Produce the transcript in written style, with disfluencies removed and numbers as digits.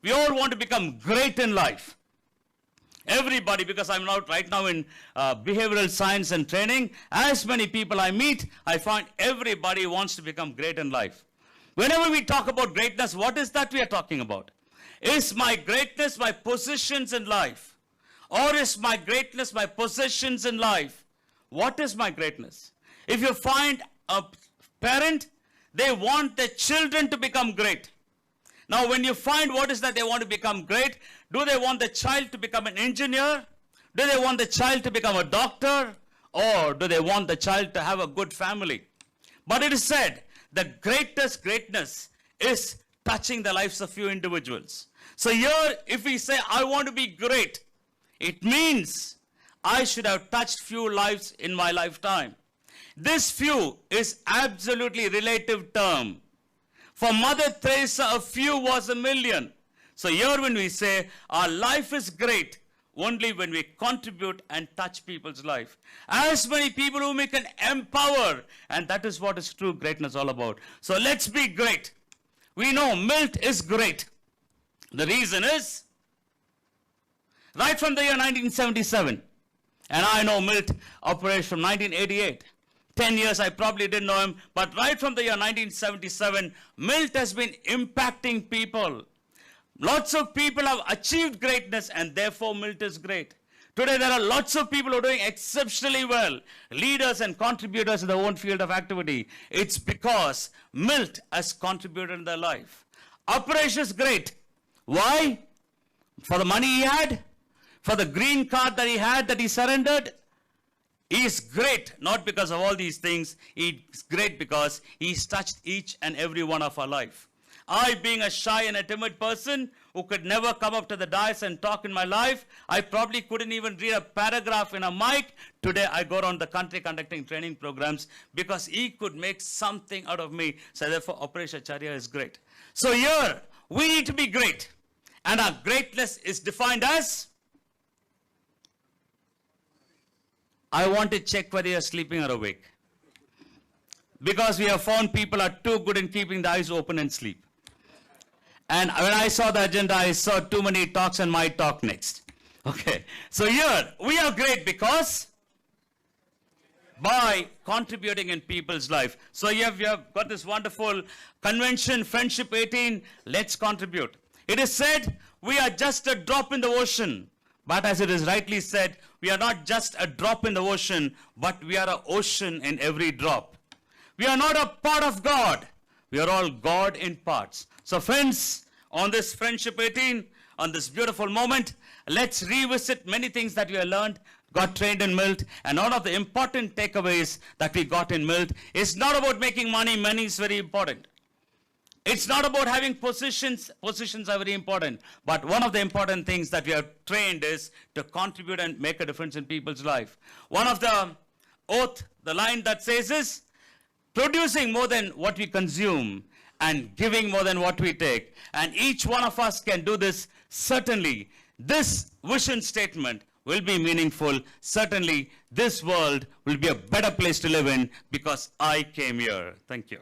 We all want to become great in life. Everybody, because I'm right now in behavioral science and training, as many people I meet, I find everybody wants to become great in life. Whenever we talk about greatness, what is that we are talking about? Is my greatness my positions in life? Or is my greatness my possessions in life? What is my greatness? If you find a parent, they want their children to become great. Now, when you find what is that they want to become great, do they want the child to become an engineer? Do they want the child to become a doctor? Or do they want the child to have a good family? But it is said, the greatest greatness is touching the lives of few individuals. So here, if we say, I want to be great, it means I should have touched few lives in my lifetime. This few is absolutely relative term. For Mother Teresa, a few was a million. So here when we say our life is great, only when we contribute and touch people's life. As many people whom we can empower, and that is what is true greatness all about. So let's be great. We know Milt is great. The reason is, right from the year 1977, and I know Milt operates from 1988. 10 years I probably didn't know him, but right from the year 1977, Milt has been impacting people. Lots of people have achieved greatness, and therefore Milt is great. Today there are lots of people who are doing exceptionally well, leaders and contributors in their own field of activity. It's because Milt has contributed in their life. Operation is great. Why? For the money he had? For the green card that he had that he surrendered? He is great, not because of all these things. He is great because he's touched each and every one of our life. I, being a shy and a timid person who could never come up to the dais and talk in my life, I probably couldn't even read a paragraph in a mic. Today I go around the country conducting training programs because he could make something out of me. So therefore Operation Acharya is great. So here, we need to be great. And our greatness is defined as, I want to check whether you're sleeping or awake. Because we have found people are too good in keeping the eyes open and sleep. And when I saw the agenda, I saw too many talks and my talk next. Okay, so here, we are great because by contributing in people's life. So you have got this wonderful convention, Friendship 18, let's contribute. It is said, we are just a drop in the ocean. But as it is rightly said, we are not just a drop in the ocean, but we are an ocean in every drop. We are not a part of God. We are all God in parts. So friends, on this Friendship 18, on this beautiful moment, let's revisit many things that we have learned, got trained in Milt, and one of the important takeaways that we got in Milt is not about making money. Money is very important. It's not about having positions. Positions are very important. But one of the important things that we have trained is to contribute and make a difference in people's life. One of the oath, the line that says is, producing more than what we consume and giving more than what we take. And each one of us can do this. Certainly, this vision statement will be meaningful. Certainly, this world will be a better place to live in because I came here. Thank you.